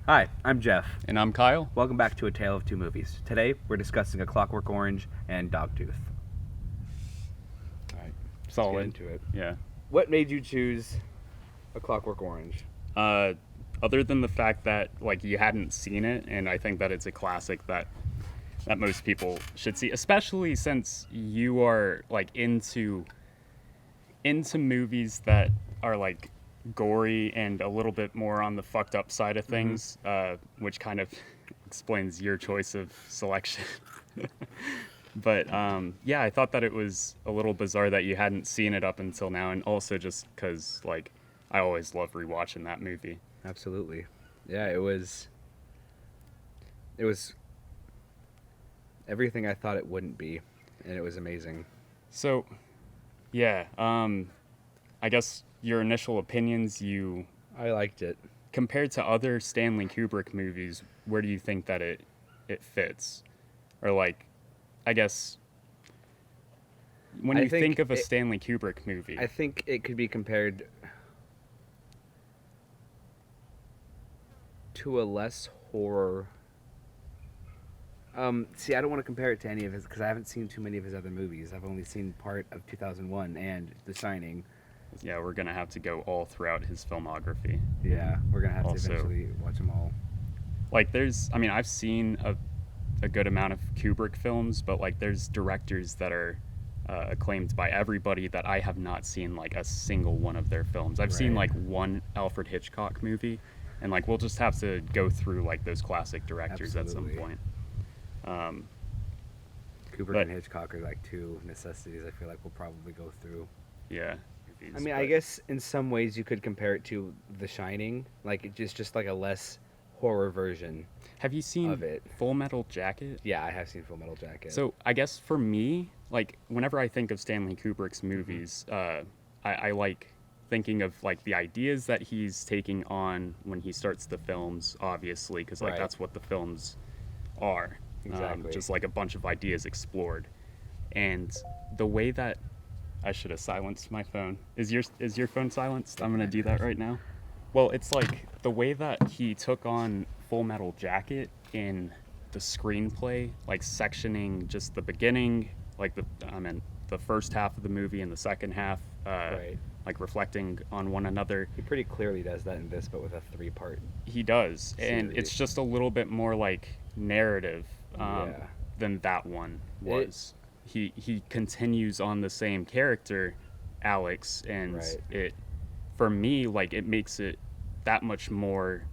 Hi, I'm Geoff. And I'm Kyle. Welcome back to A Tale of Two Movies. Today, we're discussing A Clockwork Orange and Dogtooth. Alright, Solid. let's get into it. Yeah. What made you choose A Clockwork Orange? Other than the fact that you hadn't seen it, and I think that it's a classic that most people should see, especially since you are into movies that are gory and a little bit more on the fucked up side of things, which kind of explains your choice of selection. But yeah, I thought that it was a little bizarre that you hadn't seen it up until now, and also just because I always love rewatching that movie. Absolutely. Yeah, it was everything I thought it wouldn't be, and it was amazing. So, yeah, I guess your initial opinions, I liked it. Compared to other Stanley Kubrick movies, where do you think that it fits? Or I guess, when you think of a Stanley Kubrick movie. I think it could be compared to a less horror. See, I don't want to compare it to any of his, because I haven't seen too many of his other movies. I've only seen part of 2001 and The Shining. Yeah, we're going to have to go all throughout his filmography. Yeah, we're going to have Also, to eventually watch them all. I've seen a good amount of Kubrick films, but there's directors that are acclaimed by everybody that I have not seen a single one of their films. I've seen one Alfred Hitchcock movie, and we'll just have to go through those classic directors Absolutely. at some point. Kubrick and Hitchcock are two necessities I feel like we'll probably go through. Yeah. I mean, I guess in some ways you could compare it to The Shining, it's just a less horror version. Have you seen of it. Full Metal Jacket? Yeah, I have seen Full Metal Jacket. So I guess for me, whenever I think of Stanley Kubrick's movies, I like thinking of the ideas that he's taking on when he starts the films, obviously, because Right. that's what the films are. Exactly. Just a bunch of ideas explored. And the way that I should have silenced my phone. Is your phone silenced? I'm gonna do that right now. Well, it's the way that he took on Full Metal Jacket in the screenplay, sectioning just the beginning, the first half of the movie and the second half, Right. Reflecting on one another. He pretty clearly does that in this, but with a 3-part. He does, and series. it's just a little bit more narrative Yeah. than that one was. He continues on the same character, Alex, and Right. it, for me, it makes it that much more,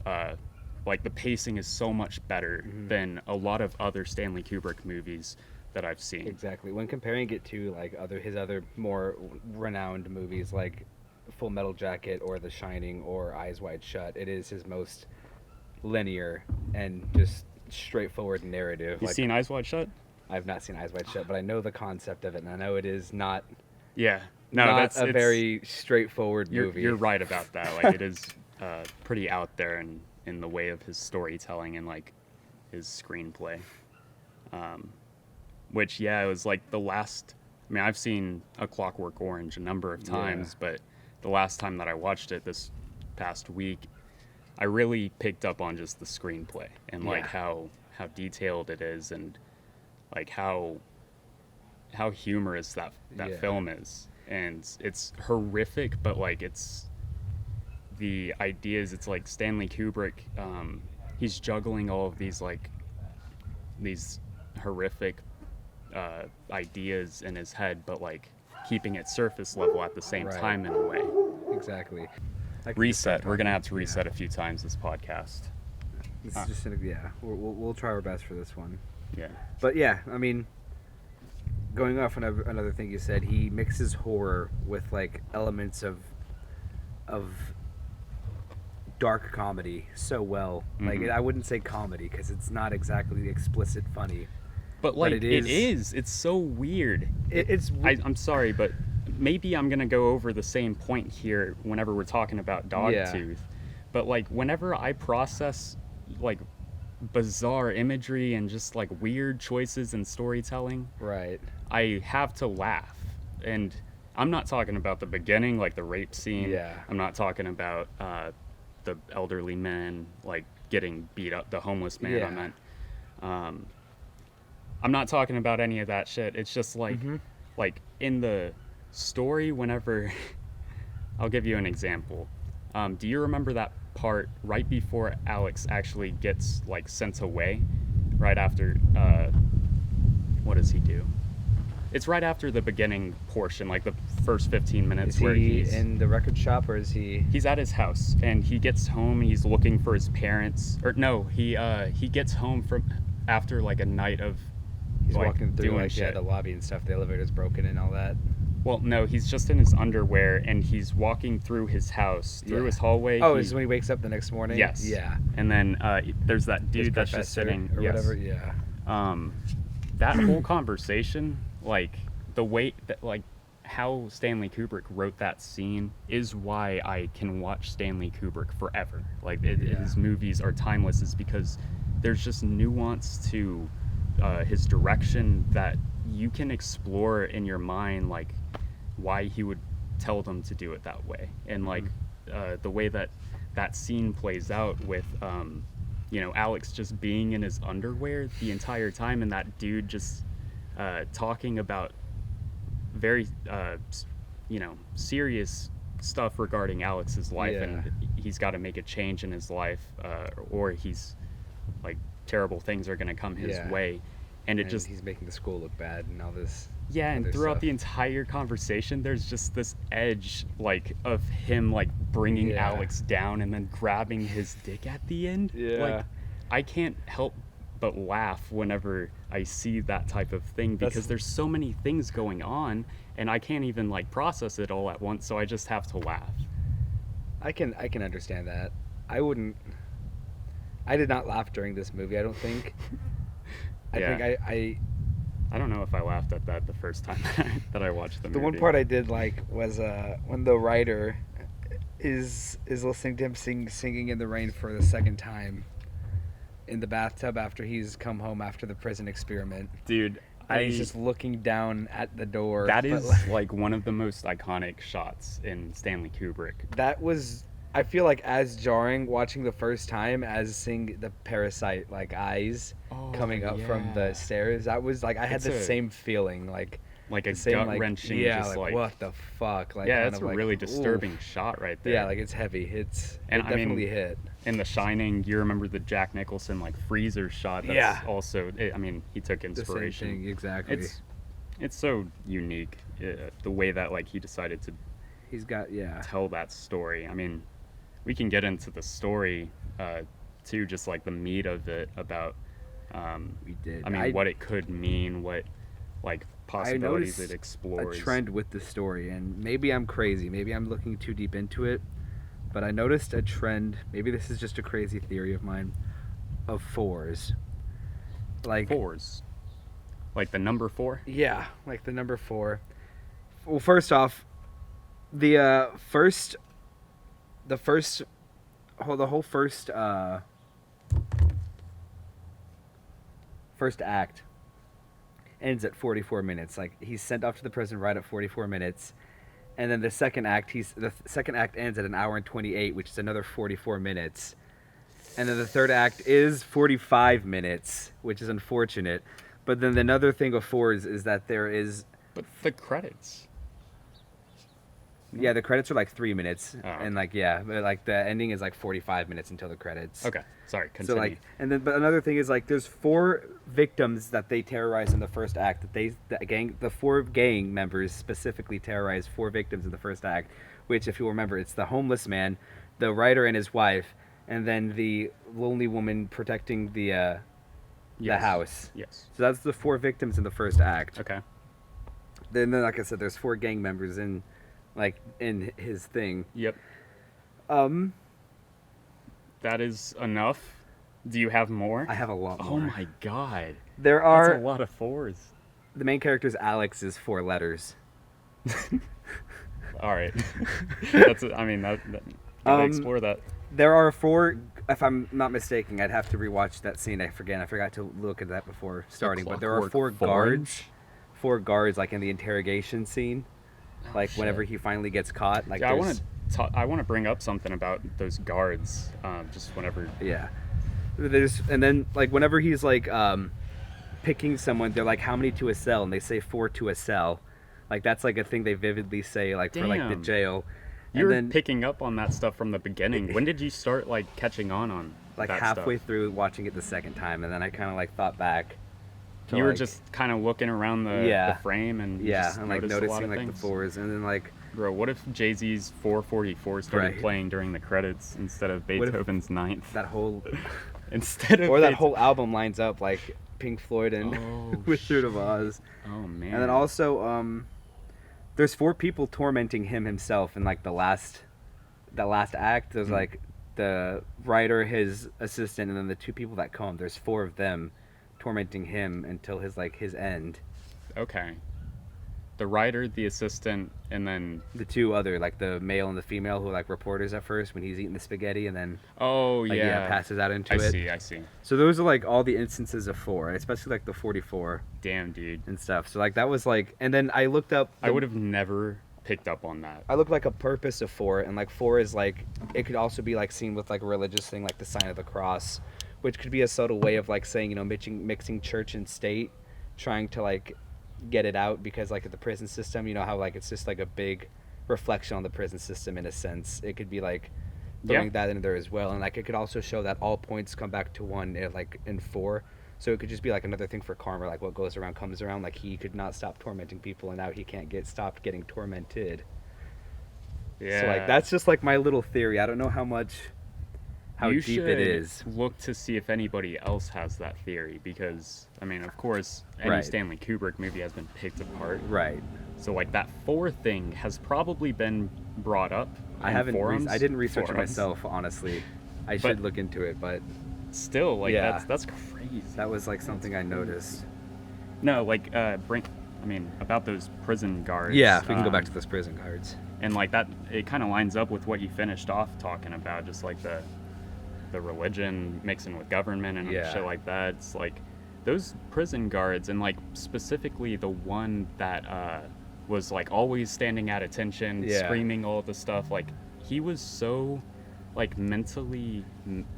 the pacing is so much better than a lot of other Stanley Kubrick movies that I've seen. Exactly. When comparing it to his other more renowned movies like Full Metal Jacket or The Shining or Eyes Wide Shut, it is his most linear and just straightforward narrative. You seen Eyes Wide Shut? I've not seen Eyes Wide Shut, but I know the concept of it, and I know it is not. Yeah. No, not it's very straightforward movie. You're right about that. It is pretty out there in the way of his storytelling and his screenplay. Which, yeah, it was the last. I mean, I've seen A Clockwork Orange a number of times, but the last time that I watched it this past week, I really picked up on just the screenplay and how detailed it is, and how humorous that film is. And it's horrific, but it's the ideas. It's Stanley Kubrick. He's juggling all of these horrific ideas in his head, but keeping it surface level at the same time in a way. Exactly. Reset. We're gonna have to reset a few times this podcast. This is just we'll try our best for this one. Yeah. But yeah, I mean, going off on another thing you said, he mixes horror with elements of dark comedy so well. I wouldn't say comedy because it's not exactly explicit funny. But it is. It's so weird. I'm sorry, but maybe I'm gonna go over the same point here whenever we're talking about Dogtooth. Yeah. But whenever I process bizarre imagery and just weird choices in storytelling, Right. I have to laugh. And I'm not talking about the beginning, the rape scene. Yeah. I'm not talking about the elderly men like getting beat up, the homeless man. Yeah. I meant. I'm not talking about any of that shit. It's just like, like in the story. Whenever, I'll give you an example. Do you remember that part right before Alex actually gets like sent away? Right after, what does he do? It's right after the beginning portion, like the first 15 minutes Is where he he's in the record shop, or is he? He's at his house, and he gets home. He's looking for his parents, or no, he gets home from after like a night of He's like walking through doing like shit. the lobby and stuff. The elevator's broken and all that. Well, no, he's just in his underwear, and he's walking through his house, through his hallway. Oh, is when he wakes up the next morning? Yes. Yeah. And then there's that dude His that's just professor sitting or whatever. Yeah. That whole conversation, like the way that like how Stanley Kubrick wrote that scene is why I can watch Stanley Kubrick forever. Like his movies are timeless, is because there's just nuance to his direction that you can explore in your mind, like why he would tell them to do it that way, and like the way that that scene plays out with Alex just being in his underwear the entire time, and that dude just talking about very serious stuff regarding Alex's life, and he's got to make a change in his life, or he's like terrible things are going to come his way, and he's making the school look bad and all this. Yeah, and throughout the entire conversation, there's just this edge, like, of him, like, bringing Alex down and then grabbing his dick at the end. Yeah. Like, I can't help but laugh whenever I see that type of thing, because there's so many things going on, and I can't even, like, process it all at once, so I just have to laugh. I can understand that. I did not laugh during this movie, I don't think. I don't know if I laughed at that the first time that I watched the movie. The one part I did like was when the writer is listening to him singing in the rain for the second time in the bathtub after he's come home after the prison experiment. Dude, he's just looking down at the door. That is like one of the most iconic shots in Stanley Kubrick. That was, I feel like, as jarring watching the first time as seeing the parasite like eyes coming up from the stairs. That was like, I had the same feeling, like a same, gut-wrenching, just like what the fuck, like it's a really disturbing shot right there. Yeah, like it's heavy. It definitely hit. In The Shining, you remember the Jack Nicholson like freezer shot? That's also, he took inspiration. The same thing, exactly. It's so unique, the way that like he decided to. He's got tell that story. I mean, we can get into the story too, just like the meat of it about. We did. I mean, what it could mean, what like possibilities it explores. A trend with the story, and maybe I'm crazy, maybe I'm looking too deep into it, but I noticed a trend. Maybe this is just a crazy theory of mine, of fours. Like fours. Like the number 4? Yeah, like the number 4. Well, first off, the whole first act ends at 44 minutes. Like, he's sent off to the prison right at 44 minutes, and then the second act ends at an hour and 28, which is another 44 minutes, and then the third act is 45 minutes, which is unfortunate. But then another thing of fours is that there is... But the credits... Yeah, the credits are like 3 minutes, and but like the ending is like 45 minutes until the credits. Okay, sorry. Continue. So like, but another thing is like, there's 4 victims that they terrorize in the first act. The 4 gang members specifically terrorize 4 victims in the first act, which, if you remember, it's the homeless man, the writer and his wife, and then the lonely woman protecting the house. Yes. So that's the 4 victims in the first act. Okay. Then, like I said, there's 4 gang members in his thing. Yep. That is enough. Do you have more? I have a lot more. Oh my god. That's a lot of 4s. The main character's Alex is 4 letters. All right. Explore that. There are 4, if I'm not mistaken, I'd have to rewatch that scene. I forgot to look at that before starting, but there are 4 guards. 4 guards, like in the interrogation scene. Whenever he finally gets caught, like I want to bring up something about those guards. Just whenever. Yeah. And then like whenever he's like picking someone, they're like, how many to a cell? And they say 4 to a cell. Like that's like a thing they vividly say like for like the Damn. jail. You And were then picking up on that stuff from the beginning. When did you start like catching on like that halfway stuff? through watching it the second time, and then I kind of like thought back. You were just kind of looking around the frame and you just and like noticed a lot noticing of like things. the fours, and then like Bro, what if Jay-Z's 444 started Right. playing during the credits instead of What if Beethoven's Ninth? that whole Instead of or that whole album lines up like Pink Floyd and Oh, Wizard of Oz. Oh man. And then also there's 4 people tormenting him himself in like the last act. There's like the writer, his assistant, and then the 2 people that come. There's 4 of them tormenting him until his end. Okay. The writer, the assistant, and then The 2 other, like the male and the female, who are like reporters at first when he's eating the spaghetti, and then like, passes out into it. I see. So those are like all the instances of 4, especially like the 44 Damn, dude. and stuff. So like that was like, and then I looked up. I would have never picked up on that. I looked like a purpose of 4, and like 4 is like it could also be like seen with like a religious thing, like the sign of the cross, which could be a subtle way of like saying, you know, mixing church and state, trying to like get it out, because like at the prison system, you know how like it's just like a big reflection on the prison system in a sense. It could be like throwing that in there as well, and like it could also show that all points come back to 1 like in 4. So it could just be like another thing for karma, like what goes around comes around. Like he could not stop tormenting people, and now he can't stopped getting tormented. Yeah. So like that's just like my little theory. I don't know how You deep it is. Look to see if anybody else has that theory, because I mean, of course, any Right. Stanley Kubrick movie has been picked apart. Right. So like that 4 thing has probably been brought up. I in haven't. forums. I didn't research it Forums. myself, honestly. I But- should look into it, but Still, like Yeah. that's crazy. that was like something I noticed. No, like about those prison guards. Yeah, we can go back to those prison guards. And like that, it kind of lines up with what you finished off talking about, just like the religion mixing with government and Yeah. shit like that. It's like those prison guards, and like specifically the one that was like always standing at attention, Yeah. screaming all the stuff. Like he was so like mentally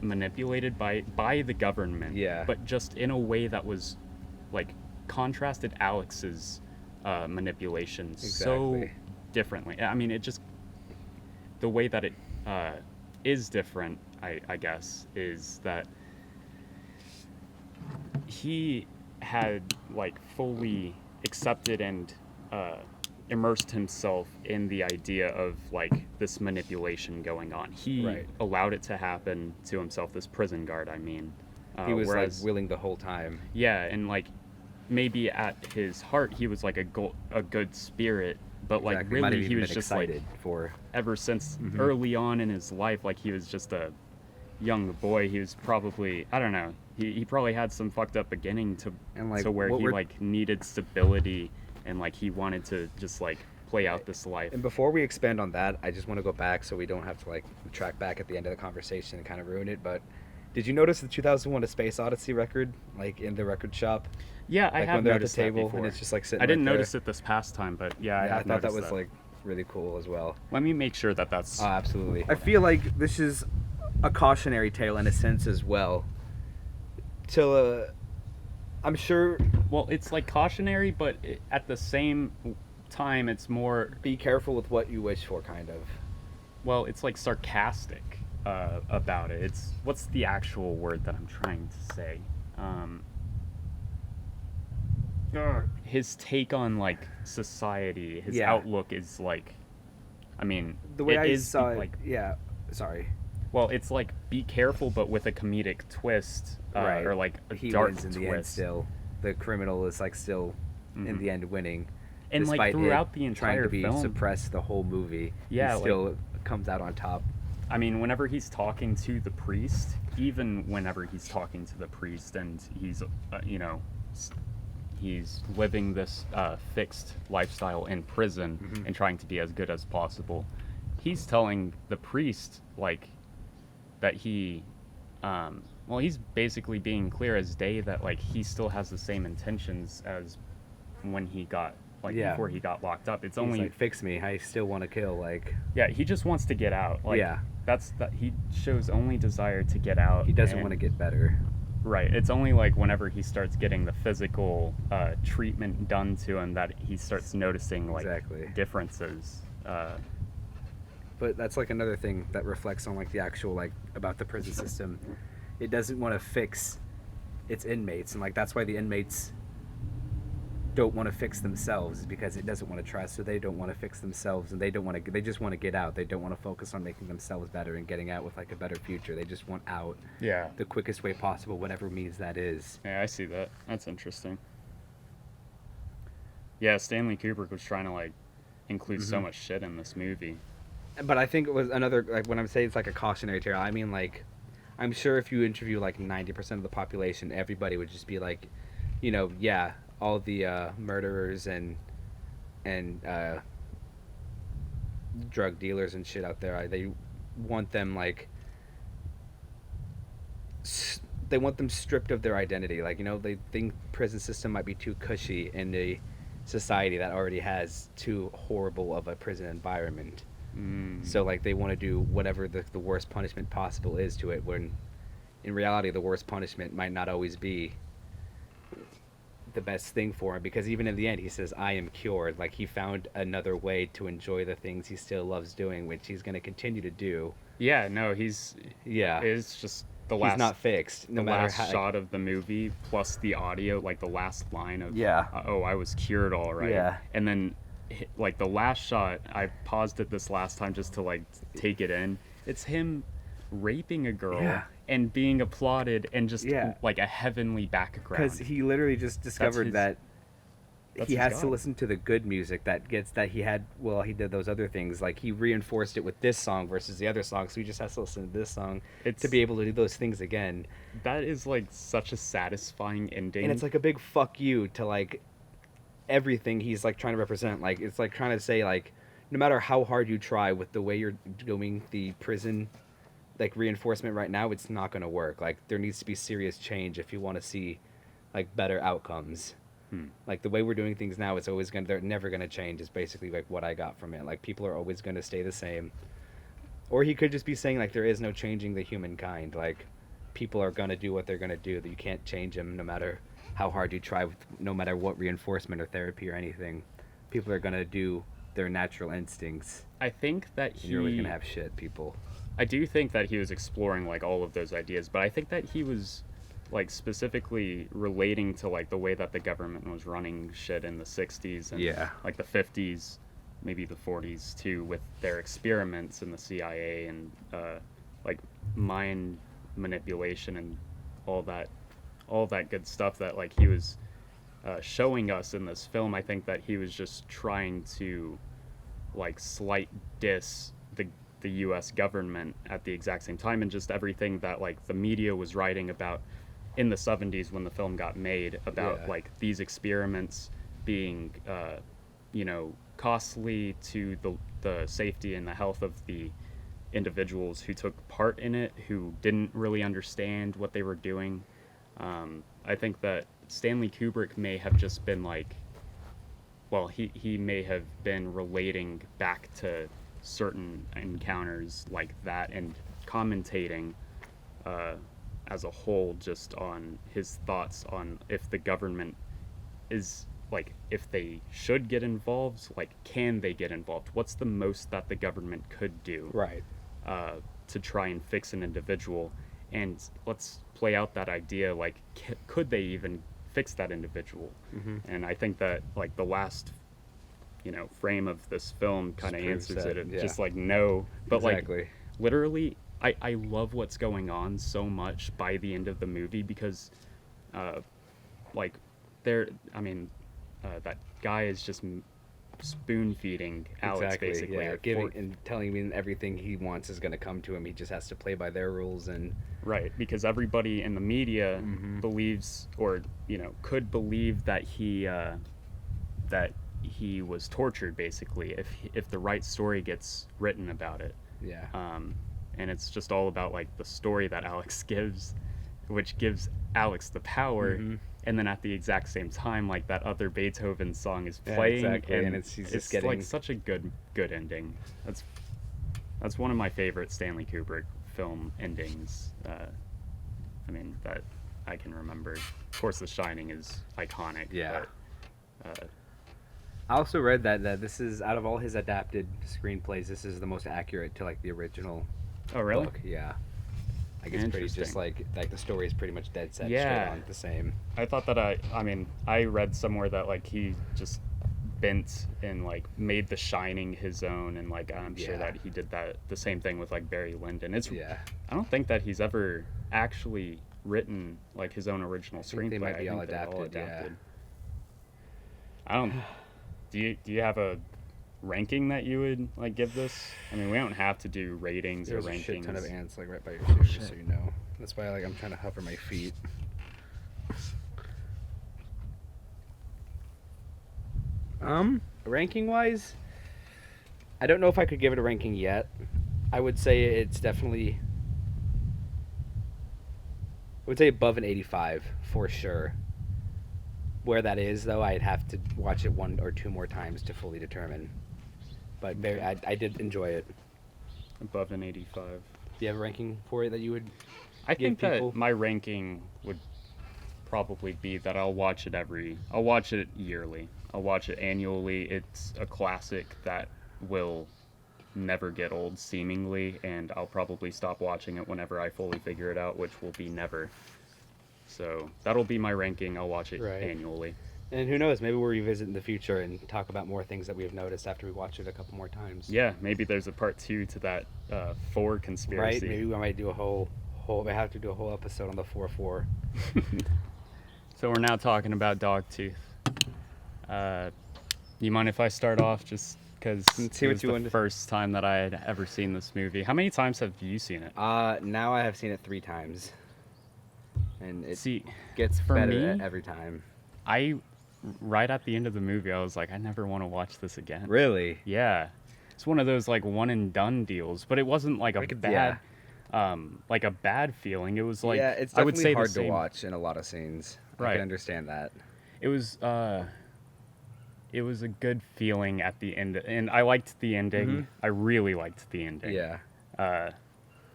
manipulated by the government. Yeah. But just in a way that was like contrasted Alex's manipulation so Exactly. differently. I mean, it just the way that it is different, I guess, is that he had like fully accepted and immersed himself in the idea of like this manipulation going on. He Right. allowed it to happen to himself, this prison guard, I mean. He was whereas, like willing the whole time. yeah, and like maybe at his heart he was like a good spirit, but like Exactly. Might have really he even was been just excited like for. ever since early on in his life, like he was just a young boy. He was probably, I don't know, he probably had some fucked up beginning to And, like, to where what he we're- like needed stability, and like he wanted to just like play out this life. And before we expand on that, I just want to go back so we don't have to like track back at the end of the conversation and kind of ruin it. But did you notice the 2001: A Space Odyssey record, like in the record shop? Yeah, I Like have when they're at the noticed that table before. and it's just like sitting. I didn't right notice there. it this past time, but yeah, I Yeah, I have thought that noticed was like really cool as well. Let me make sure that that's. Oh, absolutely. I feel like this is a cautionary tale in a sense as well. I'm sure. Well, it's like cautionary, but at the same time, it's more. Be careful with what you wish for, kind of. Well, it's like sarcastic about it. It's what's the actual word that I'm trying to say? His take on like society, his Yeah. outlook is like, I mean, The way it I is saw like, it, yeah. Sorry. well, it's like be careful, but with a comedic twist, Right. or like a He dark wins in twist. the end. Still, the criminal is like still in Mhm. the end winning. And like despite throughout it the trying entire to be film, suppressed the whole movie. Yeah, he like- still comes out on top. I mean, whenever he's talking to the priest, even whenever he's talking to the priest and he's, he's living this fixed lifestyle in prison Mhm. and trying to be as good as possible, he's telling the priest, like, that he, he's basically being clear as day that, like, he still has the same intentions as when he got like Yeah. before he got locked up. It's He's only like, fix me. I still want to kill. Like, yeah, he just wants to get out. Like yeah. that's that he shows only desire to get out. He doesn't and- want to get better. Right. It's only like whenever he starts getting the physical treatment done to him that he starts noticing like Exactly. differences. But that's like another thing that reflects on like the actual like about the prison system. It doesn't want to fix its inmates, and like that's why the inmates don't want to fix themselves, is because it doesn't want to try. So they don't want to fix themselves, and they don't want to. They just want to get out. They don't want to focus on making themselves better and getting out with like a better future. They just want out Yeah. the quickest way possible, whatever means that is. Yeah, I see that. That's interesting. Yeah, Stanley Kubrick was trying to like include so much shit in this movie. But I think it was another, like when I'm saying it's like a cautionary tale, I mean like, I'm sure if you interview like 90% of the population, everybody would just be like, you know, yeah, all the murderers and drug dealers and shit out there, they want them like, they want them stripped of their identity. Like, you know, they think prison system might be too cushy in a society that already has too horrible of a prison environment. So like they want to do whatever the worst punishment possible is to it, when in reality the worst punishment might not always be the best thing for him, because even in the end he says, I am cured. Like he found another way to enjoy the things he still loves doing, which he's going to continue to do. Yeah, no, he's Yeah. it's just the He's last not fixed, no the matter last how. shot of the movie plus the audio, like the last line of Yeah. oh, I was cured all right. Yeah. And then like the last shot, I paused it this last time just to like take it in. It's him raping a girl Yeah. and being applauded and just Yeah. like a heavenly background. Because he literally just discovered his- that that's he his has to God. listen to the good music that he had while he did those other things. Like he reinforced it with this song versus the other song, so he just has to listen to this song It's- to be able to do those things again. That is like such a satisfying ending. And it's like a big fuck you to like everything he's like trying to represent. Like it's like trying to say like, no matter how hard you try with the way you're doing the prison like reinforcement right now, it's not going to work. Like there needs to be serious change if you want to see like better outcomes. Like the way we're doing things now, they're never going to change, is basically like what I got from it. Like people are always going to stay the same. Or he could just be saying like there is no changing the humankind. Like people are going to do what they're going to do. That you can't change them no matter how hard you try, no matter what reinforcement or therapy or anything. People are going to do their natural instincts. I think that And you're always going to have shit people. I do think that he was exploring like all of those ideas, but I think that he was like specifically relating to like the way that the government was running shit in the 60s and Yeah. like the 50s, maybe the 40s too, with their experiments in the CIA and like mind manipulation and all that good stuff that like he was showing us in this film. I think that he was just trying to like slight diss the US government at the exact same time, and just everything that like the media was writing about in the 70s when the film got made about Yeah. like these experiments being you know, costly to the safety and the health of the individuals who took part in it, who didn't really understand what they were doing. I think that Stanley Kubrick may have just been like, well, he may have been relating back to certain encounters like that and commentating as a whole just on his thoughts on if the government is like, if they should get involved, like can they get involved, what's the most that the government could do Right. to try and fix an individual, and let's play out that idea, like could they even fix that individual. And I think that like the last, you know, frame of this film kind of proves answers that, it. yeah. Just like no, but Exactly. like literally I love what's going on so much by the end of the movie, because like that guy is just spoon feeding Alex basically, Yeah, or giving and telling him everything he wants is going to come to him. He just has to play by their rules. And right, because everybody in the media believes, or you know, could believe that he was tortured basically if the right story gets written about it. yeah, And it's just all about like the story that Alex gives, which gives Alex the power and then at the exact same time, like that other Beethoven song is Yeah, playing, exactly, and he's just it's getting like such a good ending. That's one of my favorite Stanley Kubrick film endings. I mean, that I can remember. Of course, The Shining is iconic. Yeah. But, I also read that this is, out of all his adapted screenplays, this is the most accurate to like the original oh, really? book. Yeah. Like it's pretty just Interesting. like the story is pretty much dead set straight Yeah. on the same. I thought that I mean, I read somewhere that like he just bent and like made The Shining his own, and like I'm sure Yeah. that he did that the same thing with like Barry Lyndon. It's Yeah. I don't think that he's ever actually written like his own original think screenplay. they might be I all think they're adapted, yeah. I don't. Do you have a ranking that you would like give this? I mean, we don't have to do ratings There's or a rankings. shit ton of ants like right by your shoes, just so you know. That's why like I'm trying to hover my feet. Ranking wise, I don't know if I could give it a ranking yet. I would say it's definitely, I would say above an 85 for sure. Where that is though, I'd have to watch it one or two more times to fully determine. But very, I did enjoy it. Above an 85. Do you have a ranking for it that you would? I give think people? that my ranking would probably be that I'll watch it yearly. I'll watch it annually. It's a classic that will never get old, seemingly, and I'll probably stop watching it whenever I fully figure it out, which will be never. So that'll be my ranking. I'll watch it Right. annually. And who knows, maybe we'll revisit in the future and talk about more things that we've noticed after we watch it a couple more times. Yeah, maybe there's a part 2 to that 4 Right? conspiracy. Maybe we might do a whole we have to do a whole episode on the 4-4. So we're now talking about Dogtooth. You mind if I start off, just because Let's see it what was you the want to- first time that I had ever seen this movie. How many times have you seen it? Now I have seen it 3 times. And it See, gets for better me- every time. right at the end of the movie, I was like, I never want to watch this again. Really? Yeah. It's one of those like one and done deals, but it wasn't like a bad like a bad feeling. It was like, yeah, it's I would definitely say hard the to same. watch in a lot of scenes. I Right. can understand that. It was a good feeling at the end, and I liked the ending. Mhm. I really liked the ending. Yeah.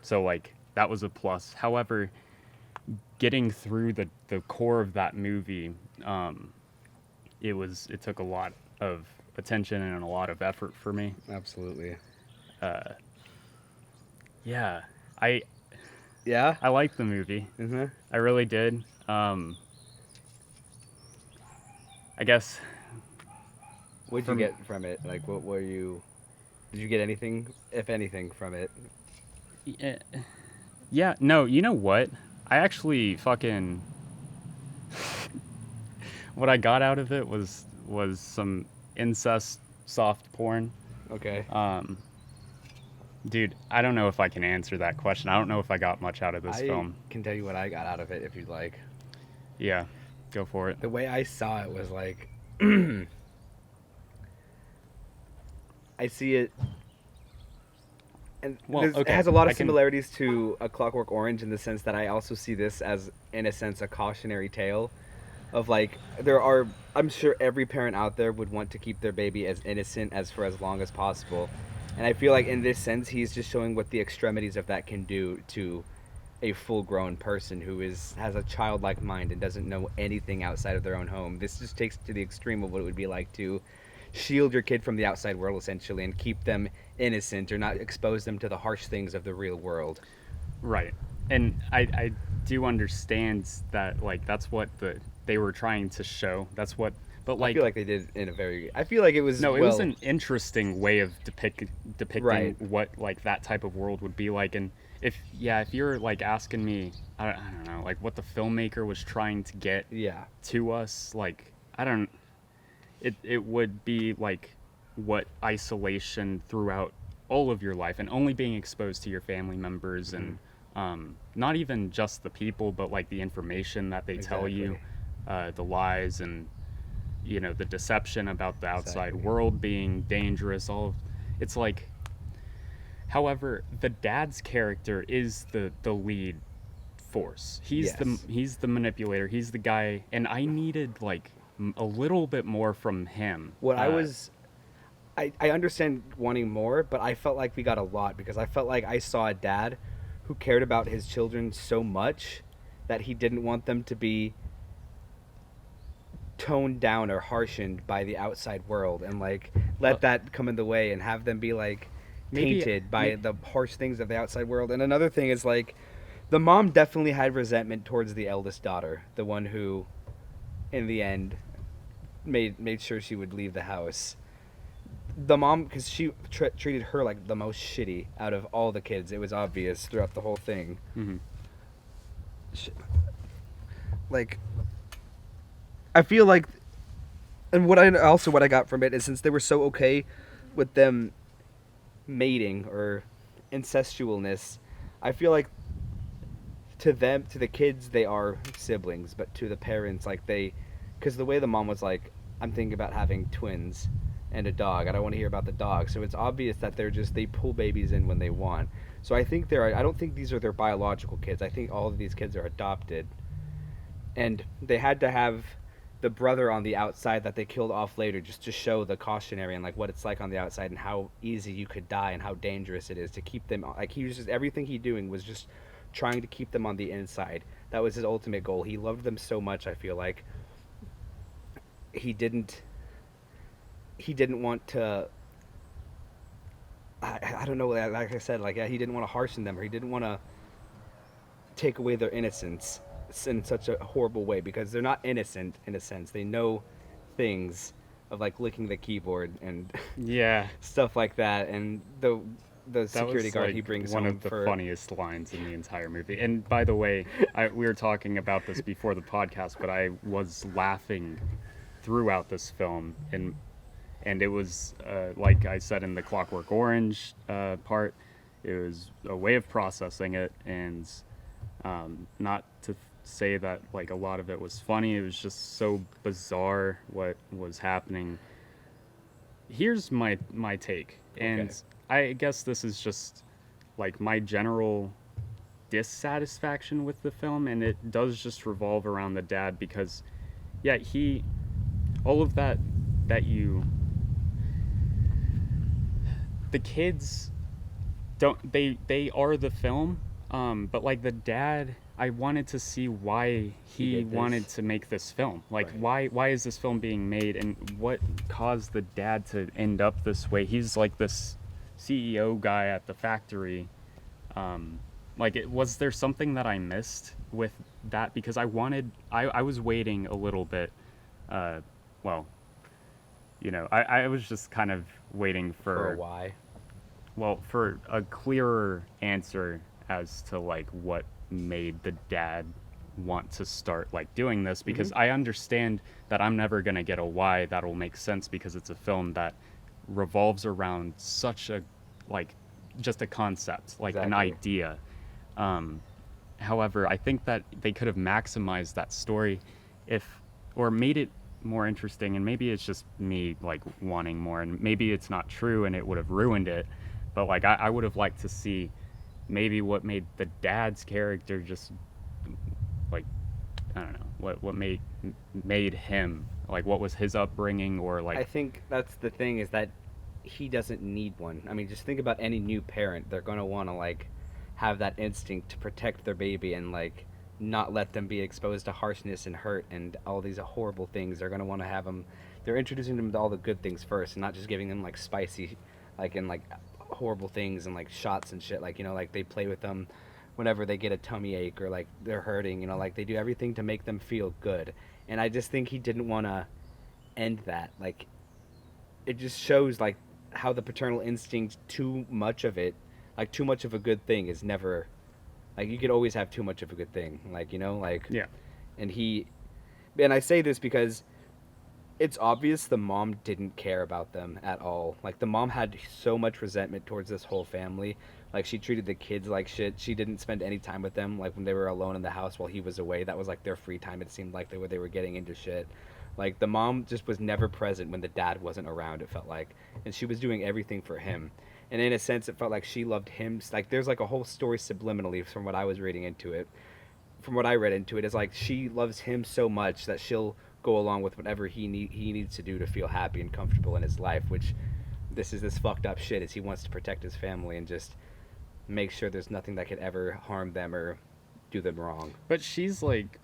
So like that was a plus. However, getting through the core of that movie, it took a lot of attention and a lot of effort for me. Absolutely. Yeah, Yeah? I liked the movie. Mm-hmm. I really did. I guess What'd you get from it? Like, what were you... Did you get anything, if anything, from it? yeah, no, you know what? I actually fucking what I got out of it was some incest soft porn. Okay. Dude, I don't know if I can answer that question. I don't know if I got much out of this I film. can tell you what I got out of it, if you'd like. Yeah, go for it. The way I saw it was like... I see it... And Well, it okay, has a lot I of can- similarities to A Clockwork Orange in the sense that I also see this as, in a sense, a cautionary tale of like, I'm sure every parent out there would want to keep their baby as innocent for as long as possible. And I feel like in this sense, he's just showing what the extremities of that can do to a full-grown person who has a childlike mind and doesn't know anything outside of their own home. This just takes it to the extreme of what it would be like to shield your kid from the outside world, essentially, and keep them innocent or not expose them to the harsh things of the real world. Right. And I do understand that, like, that's what they were trying to show. That's what, but like, I feel like they did in a very... I feel like it was... no, it well, was an interesting way of depicting Right. what like that type of world would be like. And if you're like asking me, I don't know, like what the filmmaker was trying to get Yeah. to us, like it would be like what isolation throughout all of your life and only being exposed to your family members and not even just the people, but like the information that they tell you, the lies and the deception about the outside Exactly. world being dangerous. It's like, however, the dad's character is the lead force. He's Yes. the manipulator. He's the guy, and I needed like a little bit more from him. What I understand wanting more, but I felt like we got a lot because I felt like I saw a dad who cared about his children so much that he didn't want them to be toned down or harshened by the outside world and like Uh, let that come in the way and have them be like maybe, tainted by may, the harsh things of the outside world. And another thing is like the mom definitely had resentment towards the eldest daughter, the one who in the end made sure she would leave the house. The mom, because she treated her like the most shitty out of all the kids. It was obvious throughout the whole thing. mhm. Sh- Like, I feel like, and what I got from it is since they were so okay with them mating or incestualness, I feel like to the kids, they are siblings, but to the parents, like because the way the mom was like, I'm thinking about having twins and a dog. I don't want to hear about the dog. So it's obvious that they pull babies in when they want. So I don't think these are their biological kids. I think all of these kids are adopted. And they had to have the brother on the outside that they killed off later just to show the cautionary and like what it's like on the outside and how easy you could die and how dangerous it is to keep them like he was just everything he doing was just trying to keep them on the inside. That was his ultimate goal. He loved them so much, I feel like he didn't want to I don't know, like I said, like yeah, he didn't want to harshen them or he didn't want to take away their innocence in such a horrible way because they're not innocent in a sense. They know things of like licking the keyboard and Yeah, stuff like that. And the that security was guard like he brings one home of the for funniest lines in the entire movie. And by the way, we were talking about this before the podcast, but I was laughing throughout this film, and it was like I said in the Clockwork Orange part, it was a way of processing it, and not to say that like a lot of it was funny. It was just so bizarre what was happening. Here's my take, and Okay. I guess this is just like my general dissatisfaction with the film, and it does just revolve around the dad because, yeah, he all of that you the kids don't they are the film, but like the dad, I wanted to see why He he did wanted this. to make this film. Like Right. why is this film being made, and what caused the dad to end up this way? He's like this CEO guy at the factory. Like was there something that I missed with that? Because I was waiting a little bit, uh well, I was just kind of waiting For a why. for a clearer answer as to like what made the dad want to start like doing this, because Mhm. I understand that I'm never going to get a why that'll make sense because it's a film that revolves around such a like just a concept, like an Exactly. idea. Um However, I think that they could have maximized that story if or made it more interesting, and maybe it's just me like wanting more, and maybe it's not true and it would have ruined it, but like I would have liked to see maybe what made the dad's character just like I don't know what made him, like what was his upbringing, or like I think that's the thing is that he doesn't need one. I mean, just think about any new parent. They're going to want to like have that instinct to protect their baby and like not let them be exposed to harshness and hurt and all these horrible things. They're going to want to have them they're introducing them to all the good things first and not just giving them like spicy like and like horrible things and like shots and shit like like they play with them whenever they get a tummy ache or like they're hurting, like they do everything to make them feel good. And I just think he didn't want to end that. Like it just shows like how the paternal instinct, too much of it, like too much of a good thing is never like you could always have too much of a good thing. Like, like yeah. and he and I say this because it's obvious the mom didn't care about them at all. Like the mom had so much resentment towards this whole family. Like she treated the kids like shit. She didn't spend any time with them. Like when they were alone in the house while he was away, that was like their free time. It seemed like they were getting into shit. Like the mom just was never present when the dad wasn't around. It felt like, and she was doing everything for him. And in a sense, it felt like she loved him. Like there's like a whole story subliminally from what I was reading into it from what I read into it, is like she loves him so much that she'll go along with whatever he needs to do to feel happy and comfortable in his life. Which this fucked up shit is he wants to protect his family and just make sure there's nothing that could ever harm them or do them wrong. But she's like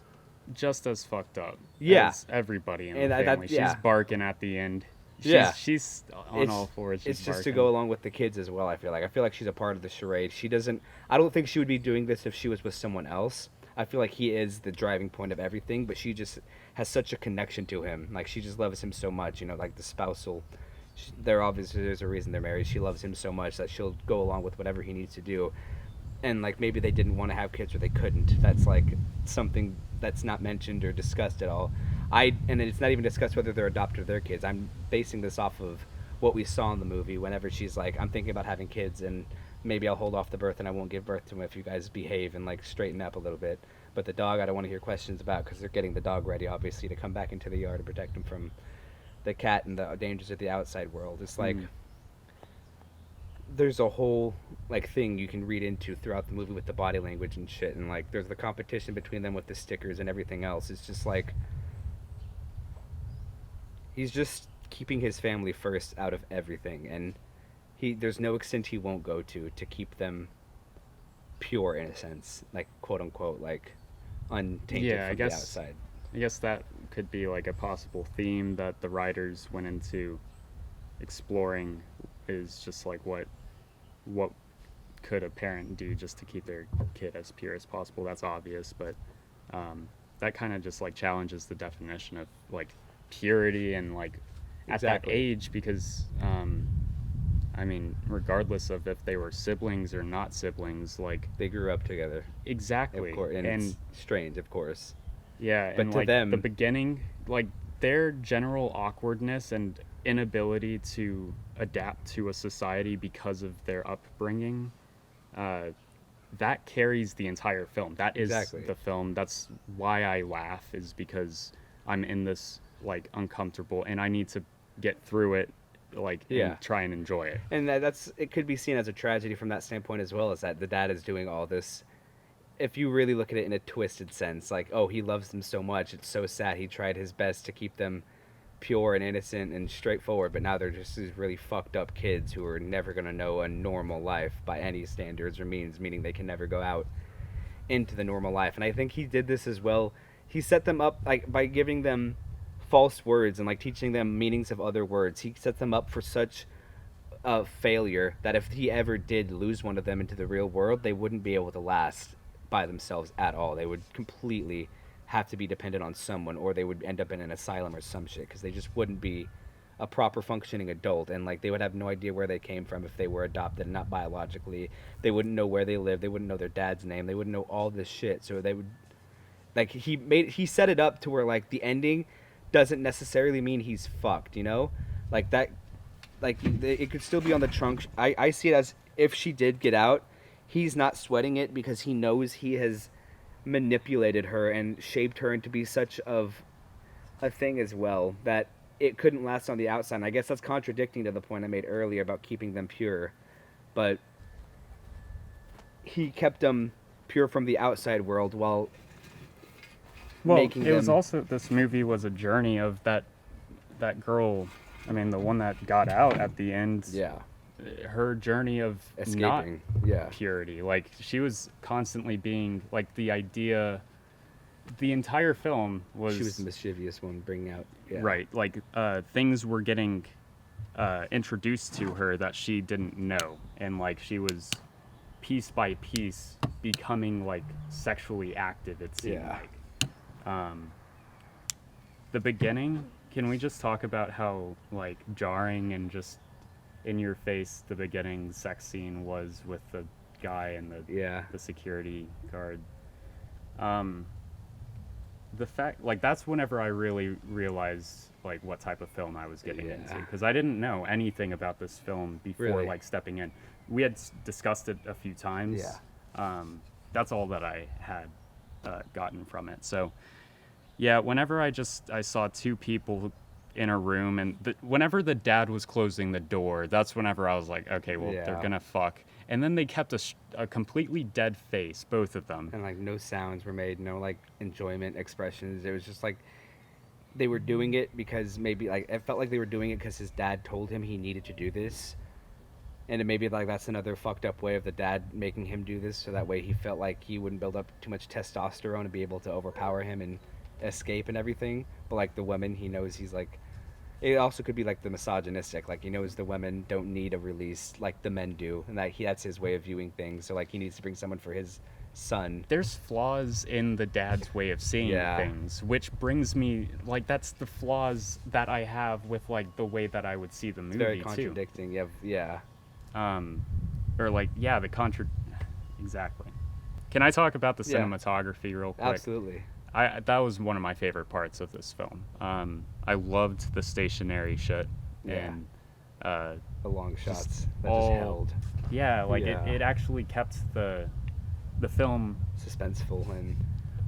just as fucked up Yeah. as everybody in And the family. yeah. She's barking at the end. She's on all fours. It's just to barking. go along with the kids as well. I feel like she's a part of the charade. She doesn't. I don't think she would be doing this if she was with someone else. I feel like he is the driving point of everything, but she just has such a connection to him. Like she just loves him so much. You know, like the spousal. They're obviously there's a reason they're married. She loves him so much that she'll go along with whatever he needs to do. And like maybe they didn't want to have kids or they couldn't. That's like something that's not mentioned or discussed at all. And it's not even discussed whether they're adopted or their kids. I'm basing this off of what we saw in the movie. Whenever she's like, I'm thinking about having kids, and maybe I'll hold off the birth and I won't give birth to them if you guys behave and like straighten up a little bit. But the dog, I don't want to hear questions about because they're getting the dog ready, obviously, to come back into the yard to protect him from the cat and the dangers of the outside world. It's like there's a whole like thing you can read into throughout the movie with the body language and shit, and like there's the competition between them with the stickers and everything else. It's just like he's just keeping his family first out of everything, and there's no extent he won't go to keep them pure in a sense, like quote unquote, like untainted from the outside. I guess that could be like a possible theme that the writers went into exploring, is just like what could a parent do just to keep their kid as pure as possible. That's obvious, but that kind of just like challenges the definition of like purity and like at that age, because I mean, regardless of if they were siblings or not siblings, like they grew up together. Exactly. Of course, and it's strange, of course. Yeah, but and to like them, the beginning, like their general awkwardness and inability to adapt to a society because of their upbringing, that carries the entire film. That is the film. That's why I laugh, is because I'm in this like uncomfortable and I need to get through it, like and try and enjoy it. And that's it could be seen as a tragedy from that standpoint as well, as that the dad is doing all this. If you really look at it in a twisted sense, like, oh, he loves them so much, it's so sad, he tried his best to keep them pure and innocent and straightforward, but now they're just these really fucked up kids who are never going to know a normal life by any standards or means, meaning they can never go out into the normal life. And I think he did this as well. He set them up like by giving them false words and like teaching them meanings of other words. He set them up for such a failure that if he ever did lose one of them into the real world, they wouldn't be able to last by themselves at all. They would completely have to be dependent on someone, or they would end up in an asylum or some shit, because they just wouldn't be a proper functioning adult, and like they would have no idea where they came from if they were adopted and not biologically. They wouldn't know where they lived. They wouldn't know their dad's name. They wouldn't know all this shit. So they would like he set it up to where like the ending doesn't necessarily mean he's fucked, you know, like that, like it could still be on the trunk. I see it as if she did get out, he's not sweating it because he knows he has manipulated her and shaped her into be such of a thing as well that it couldn't last on the outside. And I guess that's contradicting to the point I made earlier about keeping them pure, but he kept them pure from the outside world while making them... was also, this movie was a journey of that girl, I mean the one that got out at the end, her journey of escaping purity. Like she was constantly being like the entire film was, she was the mischievous one bringing out right, like things were getting introduced to her that she didn't know, and like she was piece by piece becoming like sexually active, it seemed like. The beginning, can we just talk about how like jarring and just in your face the beginning sex scene was with the guy and the security guard? The fact, like, that's whenever I really realized like what type of film I was getting into, because I didn't know anything about this film before like stepping in. We had discussed it a few times. That's all that I had gotten from it. So whenever I saw two people in a room, and whenever the dad was closing the door, that's whenever I was like, okay, well, they're gonna fuck. And then they kept a completely dead face, both of them. And like no sounds were made, no like enjoyment expressions. It was just like they were doing it because maybe like it felt like they were doing it because his dad told him he needed to do this. And it maybe like that's another fucked up way of the dad making him do this, so that way he felt like he wouldn't build up too much testosterone and be able to overpower him and escape and everything. But like the women, he knows he's like. It also could be like the misogynistic, like he knows the women don't need a release like the men do, and that's his way of viewing things. So like he needs to bring someone for his son. There's flaws in the dad's way of seeing things, which brings me like that's the flaws that I have with like the way that I would see the movie It's very too. contradicting. Yeah. Or like exactly. Can I talk about the cinematography real quick? Absolutely. That was one of my favorite parts of this film. I loved the stationary shit and the long shots that just held. Yeah, like it actually kept the film suspenseful and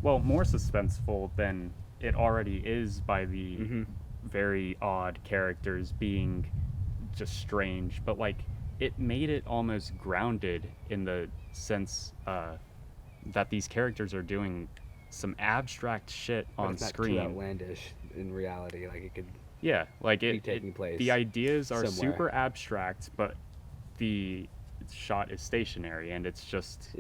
more suspenseful than it already is by the very odd characters being just strange, but like it made it almost grounded in the sense that these characters are doing some abstract shit on screen. Not too outlandish in reality, like it could be taking place. The ideas are somewhere. super abstract, but the shot is stationary, and it's just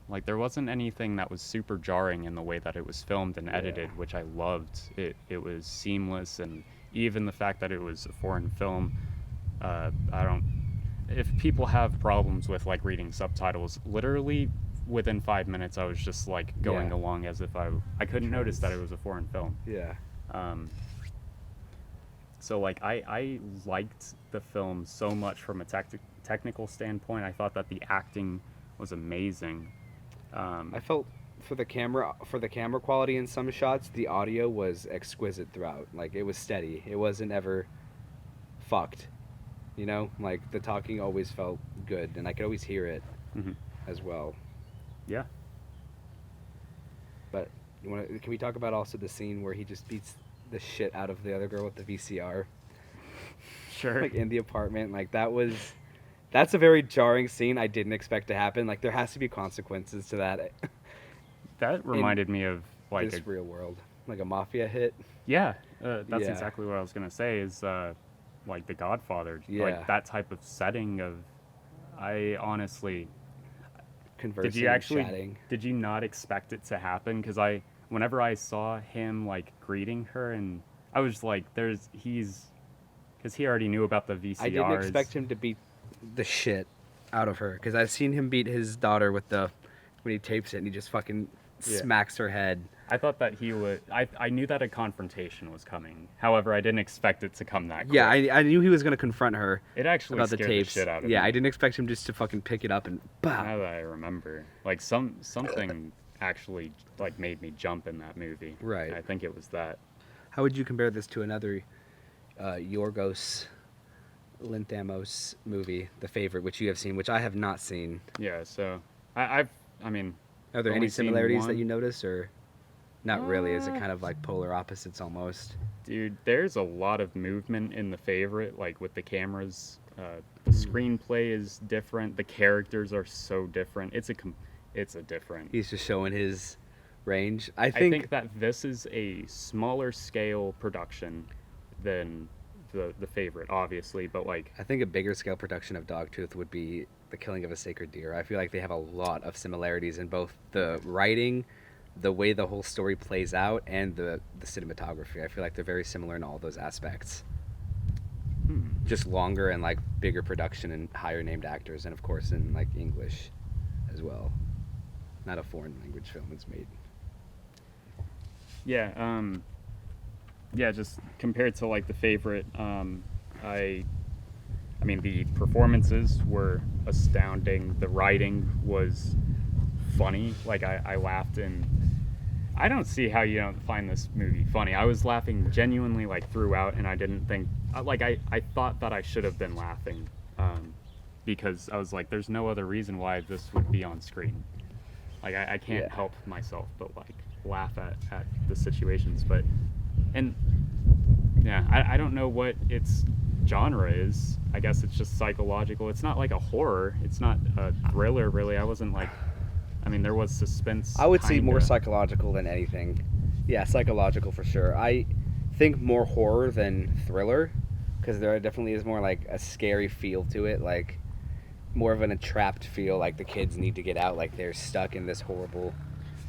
like there wasn't anything that was super jarring in the way that it was filmed and edited, which I loved. It was seamless, and even the fact that it was a foreign film. If people have problems with like reading subtitles, literally within 5 minutes I was just like going along as if I couldn't notice that it was a foreign film. So like I liked the film so much from a technical standpoint. I thought that the acting was amazing. I felt for the camera quality in some shots, the audio was exquisite throughout. Like it was steady. It wasn't ever fucked. You know, like the talking always felt good, and I could always hear it as well. Yeah. But can we talk about also the scene where he just beats the shit out of the other girl with the VCR? Sure. Like in the apartment, like that's a very jarring scene. I didn't expect to happen. Like there has to be consequences to that. That reminded me of like this real world, like a mafia hit. Yeah, that's exactly what I was gonna say. Is like The Godfather, like that type of setting of. I honestly. Conversing, did you not expect it to happen? Because whenever I saw him like greeting her, and I was like, because he already knew about the VCRs. I didn't expect him to beat the shit out of her, because I've seen him beat his daughter with when he tapes it and he just fucking smacks her head. I thought that he would. I knew that a confrontation was coming. However, I didn't expect it to come that quick. Yeah, I knew he was going to confront her. It actually about scared the tapes. The shit out of me. Yeah, I didn't expect him just to fucking pick it up and bah. Now that I remember, like something actually like made me jump in that movie. Right. And I think it was that. How would you compare this to another Yorgos Lanthimos movie, The Favorite, which you have seen, which I have not seen? Yeah. So I mean. Are there any similarities that you notice, or not really? Is it kind of like polar opposites almost? Dude, there's a lot of movement in The Favorite, like with the cameras. The screenplay is different. The characters are so different. It's a different. He's just showing his range. I think that this is a smaller scale production than the Favorite, obviously, but like I think a bigger scale production of Dogtooth would be The Killing of a Sacred Deer. I feel like they have a lot of similarities in both the writing, the way the whole story plays out, and the cinematography. I feel like they're very similar in all those aspects. Just longer and like bigger production and higher named actors, and of course in like English as well. Not a foreign language film it's made. Yeah, just compared to like The Favorite, I mean the performances were astounding. The writing was funny. Like I laughed, and I don't see how you don't find this movie funny. I was laughing genuinely like throughout, and I didn't think I thought that I should have been laughing because I was like, there's no other reason why this would be on screen. Like I can't help myself but like laugh at the situations. But and yeah, I don't know what it's genre is. I guess it's just psychological. It's not like a horror. It's not a thriller, really. I wasn't like. I mean, there was suspense. I would say more kinda. psychological than anything. Yeah, psychological for sure. I think more horror than thriller, because there definitely is more like a scary feel to it, like more of an entrapped feel, like the kids need to get out, like they're stuck in this horrible.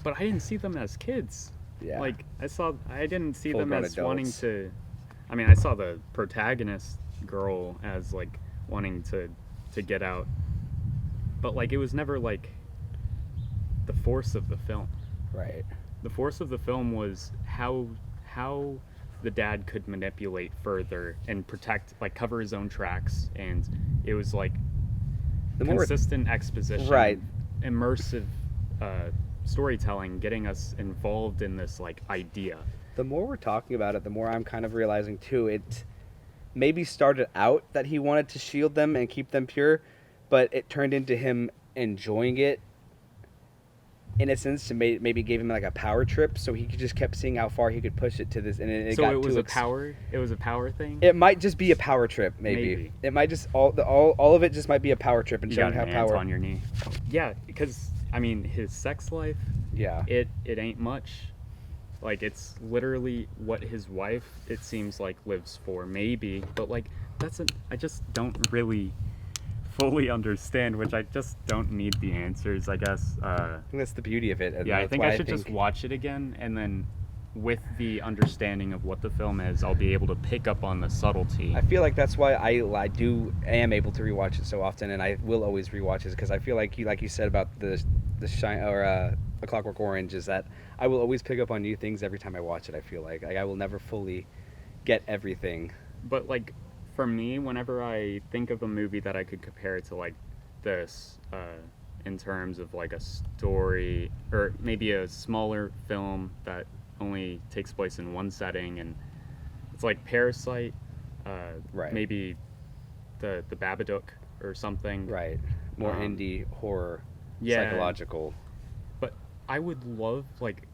But I didn't see them as kids. Yeah. Like I didn't see them Full-grown as wanting adults. to. I mean, I saw the protagonist girl as like wanting to get out, but like it was never like the force of the film. Right. The force of the film was how the dad could manipulate further and protect, like cover his own tracks, and it was like The more consistent exposition, Right. immersive storytelling, getting us involved in this like idea. the more we're talking about it, the more I'm kind of realizing too. It maybe started out that he wanted to shield them and keep them pure, but it turned into him enjoying it. In a sense, to maybe gave him like a power trip, so he just kept seeing how far he could push it to this, and it So got it was too a power. It was a power thing. It might just be a power trip, maybe. Maybe. It might just all of it just might be a power trip and You showing got how an ant power. on your knee. Yeah, because I mean, his sex life, Yeah. it ain't much. Like it's literally what his wife, it seems like, lives for, maybe. But like I just don't really fully understand, which I just don't need the answers, I guess. I think that's the beauty of it. And Yeah, I that's think why I should just watch it again, and then with the understanding of what the film is, I'll be able to pick up on the subtlety. I feel like that's why I am able to rewatch it so often, and I will always rewatch it, because I feel like you said about the shine or A Clockwork Orange, is that I will always pick up on new things every time I watch it. I feel like I will never fully get everything. But like for me, whenever I think of a movie that I could compare to like this, in terms of like a story or maybe a smaller film that only takes place in one setting, and it's like Parasite, Right. maybe the Babadook or something. Right. More Um, indie horror, yeah. psychological. But I would love, like,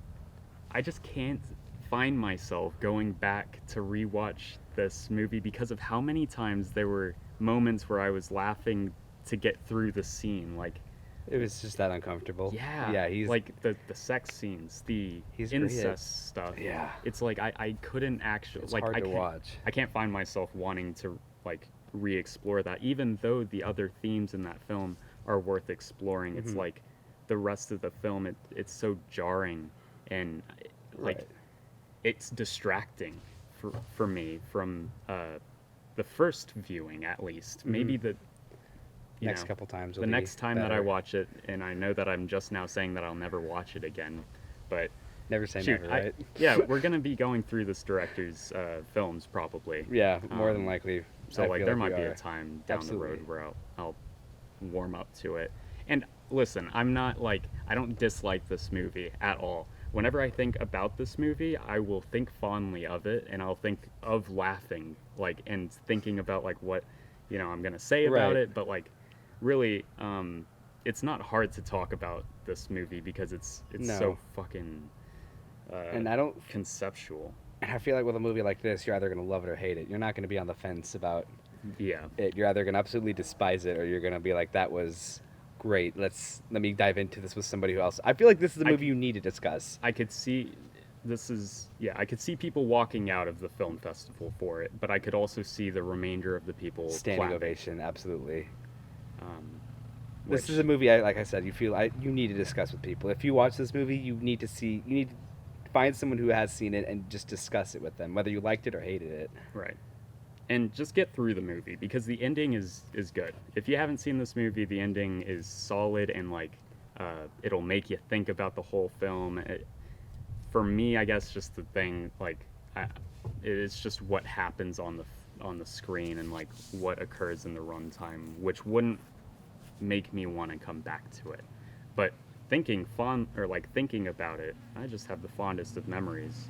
I just can't find myself going back to rewatch this movie because of how many times there were moments where I was laughing to get through the scene. Like, It was just that uncomfortable. yeah, Yeah. He's like the sex scenes, the He's incest stuff. Yeah. It's like I couldn't actually, It's like, hard I to can't, watch. I can't find myself wanting to like re-explore that, even though the other themes in that film are worth exploring. It's Mhm. like the rest of the film, it's so jarring, and like Right. it's distracting for me from the first viewing, at least. Maybe Mhm. the Next couple times. the will be next time that I better. watch it, and I know that I'm just now saying that I'll never watch it again, but Never say shoot, never, right? yeah, we're gonna be going through this director's films probably. Yeah, more than Um, likely. So I like feel there we might be are. a time down Absolutely. the road where I'll warm up to it. And listen, I'm not like, I don't dislike this movie at all. Whenever I think about this movie, I will think fondly of it, and I'll think of laughing, like, and thinking about like what I'm gonna say about Right. it. But like really, it's not hard to talk about this movie because it's No. so fucking And I don't. conceptual. I feel like with a movie like this, you're either gonna love it or hate it. You're not gonna be on the fence about Yeah. it. You're either gonna absolutely despise it, or you're gonna be like, "That was great. Let me dive into this with somebody who else." I feel like this is a I movie c- you need to discuss. I could see I could see people walking out of the film festival for it, but I could also see the remainder of the people Standing clapping. ovation, absolutely. Um, This which- is a movie, like I said, you need to discuss with people. If you watch this movie, you need to find someone who has seen it and just discuss it with them, whether you liked it or hated it. right, and just get through the movie because the ending is good. If you haven't seen this movie, the ending is solid, and like it'll make you think about the whole film. For me, I guess just the thing, like it's just what happens on the screen and like what occurs in the runtime, which wouldn't make me want to come back to it. But thinking about it, I just have the fondest of memories.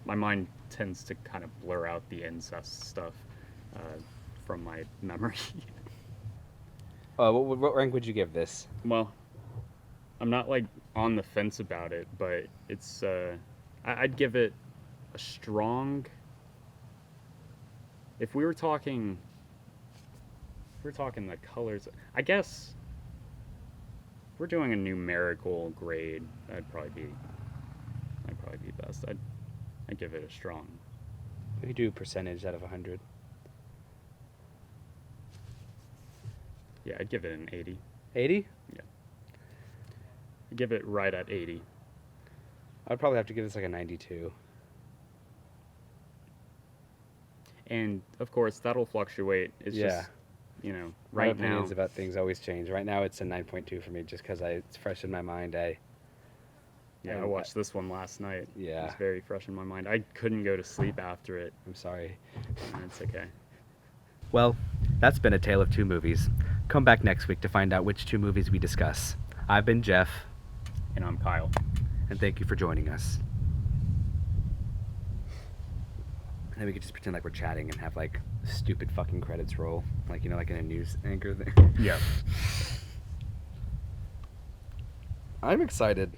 My mind tends to kind of blur out the incest stuff from my memory. What rank would you give this? Well, I'm not like on the fence about it, but it's I'd give it a strong if we were talking the colors, I guess if we're doing a numerical grade, that'd probably be best. I'd give it a strong. We could do a percentage out of 100. Yeah, I'd give it an 80. 80? Yeah. I'd give it right at 80. I'd probably have to give this like a 92. And of course, that'll fluctuate. It's just, My right now. opinions about things always change. Right now, it's a 9.2 for me, just because it's fresh in my mind. I watched this one last night. Yeah. It's very fresh in my mind. I couldn't go to sleep after it. I'm sorry. It's okay. Well, that's been a tale of two movies. Come back next week to find out which two movies we discuss. I've been Geoff. And I'm Kyle. And thank you for joining us. And then we could just pretend like we're chatting and have like stupid fucking credits roll. Like, like in a news anchor thing. Yeah. I'm excited.